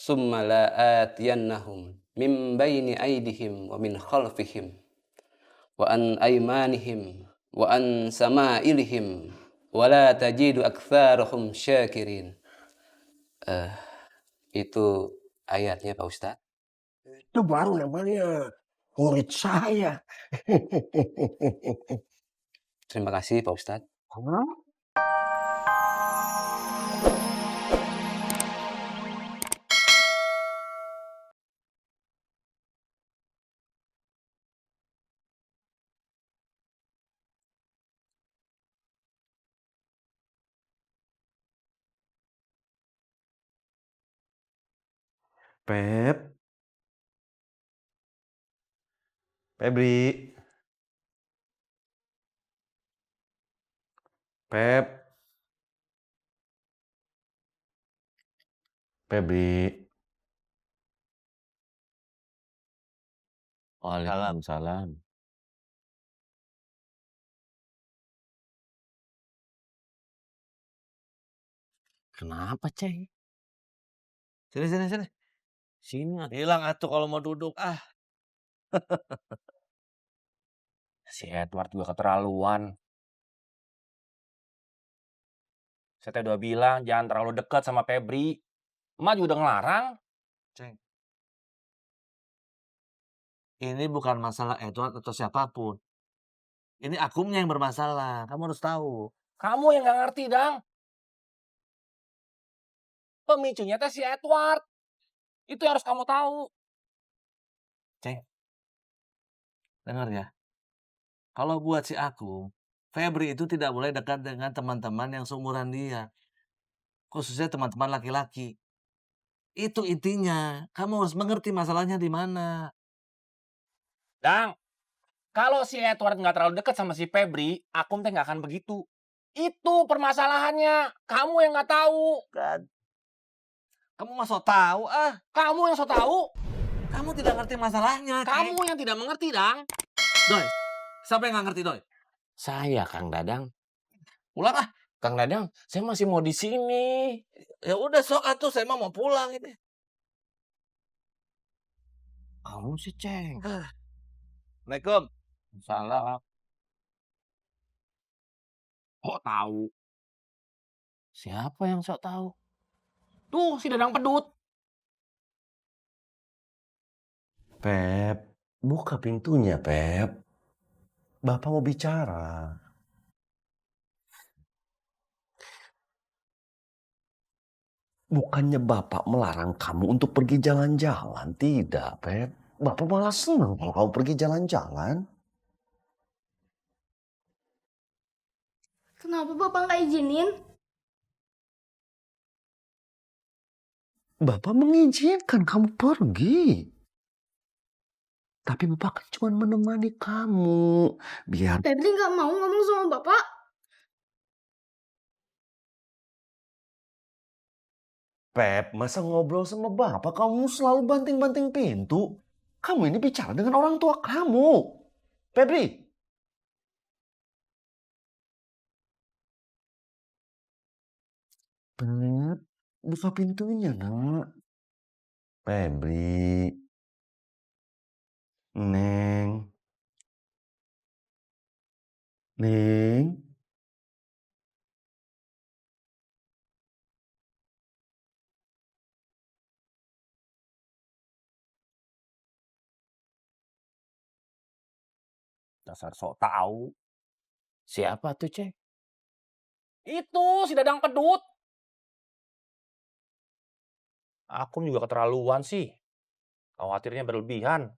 summa la'atiyannahum min baini aydihim wa min khalfihim wa an aymanihim wa an sama'ilihim wa la tajidu aktsarahum syakirin. Itu ayatnya Pak Ustadz. Itu baru namanya murid saya. Terima kasih Pak Ustadz. Febri. Febri. Waalaikumsalam. Kenapa, Ceng? Sini. Sini. Hilang atuh kalau mau duduk. Si Edward juga keterlaluan. Saya udah bilang jangan terlalu dekat sama Febri. Emak juga udah ngelarang. Ceng. Ini bukan masalah Edward atau siapapun. Ini akumnya yang bermasalah. Kamu harus tahu. Kamu yang gak ngerti, Dang. Pemicunya teh si Edward. Itu yang harus kamu tahu. Ceng. Dengar ya. Kalau buat si Akum, Febri itu tidak boleh dekat dengan teman-teman yang seumuran dia. Khususnya teman-teman laki-laki. Itu intinya. Kamu harus mengerti masalahnya di mana. Dang, kalau si Edward nggak terlalu dekat sama si Febri, Akum teh nggak akan begitu. Itu permasalahannya. Kamu yang nggak tahu. Kan. Kamu mah so tahu Kamu yang so tahu. Kamu tidak ngerti masalahnya. Kamu yang tidak mengerti, Dang. Doi, siapa yang nggak ngerti, Doi? Saya, Kang Dadang. Pulang Kang Dadang, saya masih mau di sini. Ya udah sok atuh, saya mau pulang ini. Kamu sih, Ceng. Assalamualaikum. Salah. Kok tahu? Siapa yang sok tahu? Tuh, si Dadang Pedut. Pep, buka pintunya, Pep. Bapak mau bicara. Bukannya Bapak melarang kamu untuk pergi jalan-jalan. Tidak, Pep. Bapak malah senang kalau kamu pergi jalan-jalan. Kenapa Bapak nggak izinin? Bapak mengizinkan kamu pergi. Tapi Bapak kan cuma menemani kamu. Biar Febri nggak mau ngomong sama Bapak. Pep, masa ngobrol sama Bapak kamu selalu banting-banting pintu? Kamu ini bicara dengan orang tua kamu. Febri. Pep, buka pintunya, nak. Febri. Neng. Neng. Dasar sok tahu. Siapa tuh, Ceng? Itu si Dadang Pedut. Akum juga keterlaluan sih. Khawatirnya berlebihan.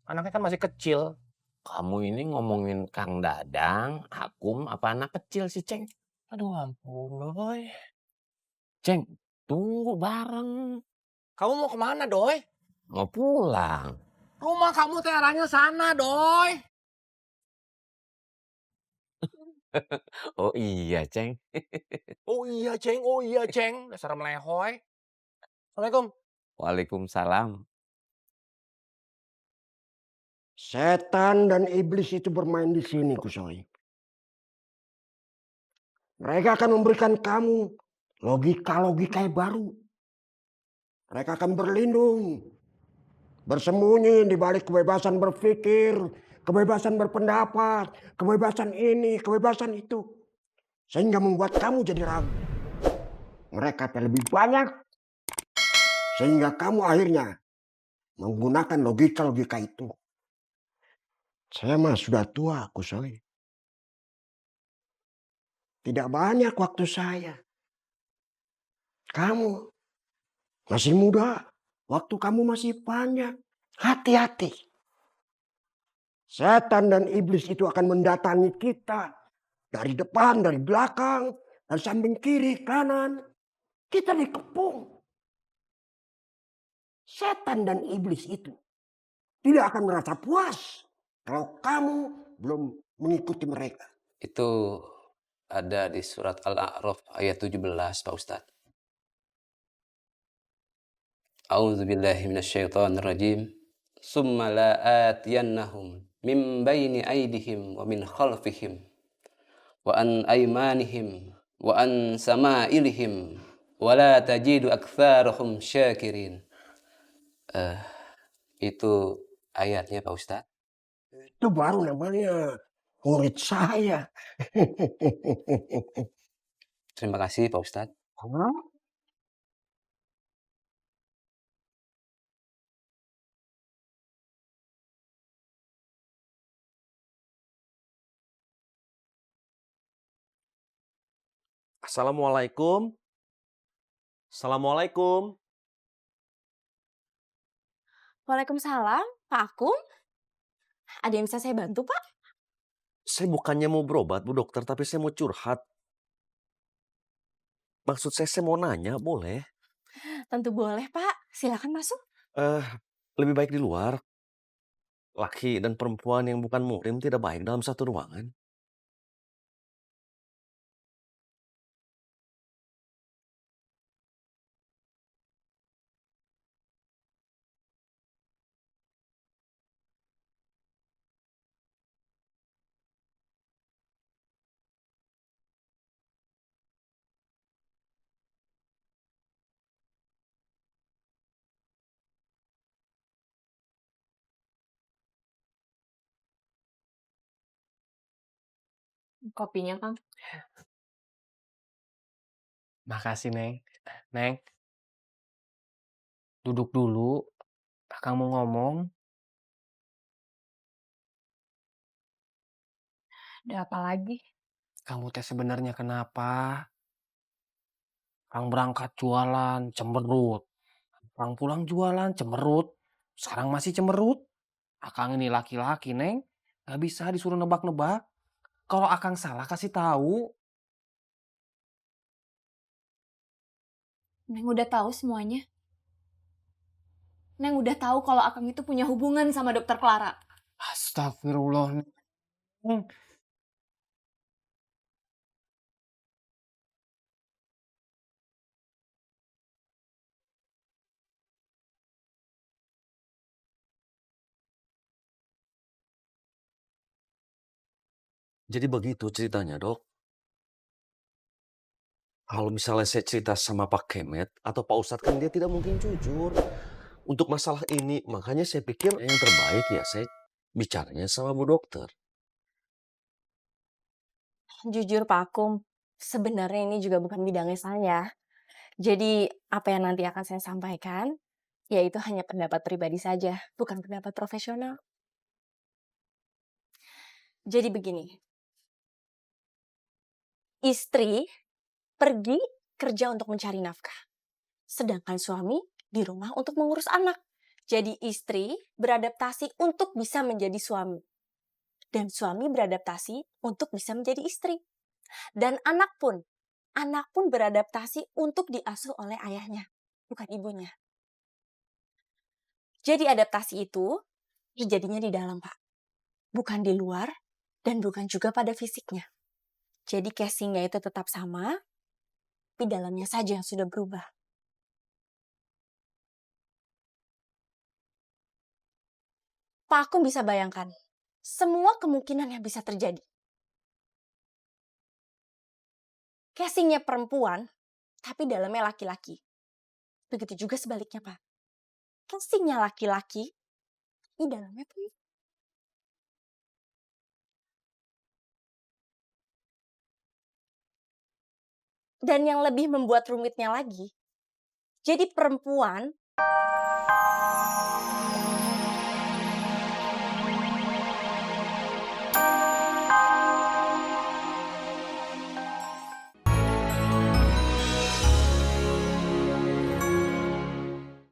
Anaknya kan masih kecil. Kamu ini ngomongin Kang Dadang, Akum, apa anak kecil sih, Ceng? Aduh ampun, Doi. Ceng, tunggu bareng. Kamu mau kemana, Doi? Mau pulang. Rumah kamu teh arahnya sana, Doi. Oh iya, Ceng. Oh iya, Ceng. Dasar melehoy. Assalamualaikum. Waalaikumsalam. Setan dan iblis itu bermain di sini, Kusoi. Mereka akan memberikan kamu logika-logika yang baru. Mereka akan berlindung, bersembunyi di balik kebebasan berpikir, kebebasan berpendapat, kebebasan ini, kebebasan itu. Sehingga membuat kamu jadi ragu. Mereka terlebih banyak, sehingga kamu akhirnya menggunakan logika-logika itu. Saya mah sudah tua, Kusoi. Tidak banyak waktu saya. Kamu masih muda, waktu kamu masih banyak. Hati-hati. Setan dan iblis itu akan mendatangi kita. Dari depan, dari belakang, dari samping kiri, kanan. Kita dikepung. Setan dan iblis itu tidak akan merasa puas kalau kamu belum mengikuti mereka. Itu ada di surat Al-A'raf ayat 17, Pak Ustadz. A'udzubillahi minasyaitonirrajim. Summa la'atiyannahum min baini aydihim wa min khalfihim wa an aymanihim wa an sama'ilihim wa la tajidu aktsarahum syakirin. Itu ayatnya, Pak Ustadz. Itu baru namanya murid saya. Terima kasih, Pak Ustadz. Assalamualaikum. Assalamualaikum. Waalaikumsalam, Pak Akum. Ada yang bisa saya bantu, Pak? Saya bukannya mau berobat, Bu Dokter, tapi saya mau curhat. Maksud saya mau nanya, boleh? Tentu boleh, Pak. Silakan masuk. Lebih baik di luar. Laki dan perempuan yang bukan muhrim tidak baik dalam satu ruangan. Kopinya, Kang. Makasih, Neng. Neng, duduk dulu. Akang mau ngomong. Ada apa lagi? Kamu teh sebenarnya kenapa? Akang berangkat jualan, cemberut. Akang pulang jualan, cemberut. Sekarang masih cemberut. Akang ini laki-laki, Neng. Gak bisa disuruh nebak-nebak. Kalau Akang salah, kasih tahu. Neng udah tahu semuanya. Neng udah tahu kalau Akang itu punya hubungan sama Dokter Clara. Astagfirullah, Neng. Jadi begitu ceritanya, Dok. Kalau misalnya saya cerita sama Pak Kemet atau Pak Ustadz, kan dia tidak mungkin jujur. Untuk masalah ini, makanya saya pikir yang terbaik ya saya bicaranya sama Bu Dokter. Jujur, Pak Akum, sebenarnya ini juga bukan bidangnya saya. Jadi, apa yang nanti akan saya sampaikan, yaitu hanya pendapat pribadi saja, bukan pendapat profesional. Jadi begini, istri pergi kerja untuk mencari nafkah, sedangkan suami di rumah untuk mengurus anak. Jadi istri beradaptasi untuk bisa menjadi suami, dan suami beradaptasi untuk bisa menjadi istri. Dan anak pun beradaptasi untuk diasuh oleh ayahnya, bukan ibunya. Jadi adaptasi itu terjadinya di dalam, Pak. Bukan di luar dan bukan juga pada fisiknya. Jadi casingnya itu tetap sama, tapi dalamnya saja yang sudah berubah. Pak Akum bisa bayangkan semua kemungkinan yang bisa terjadi. Casingnya perempuan, tapi dalamnya laki-laki. Begitu juga sebaliknya, Pak. Casingnya laki-laki, di dalamnya perempuan. Dan yang lebih membuat rumitnya lagi, jadi perempuan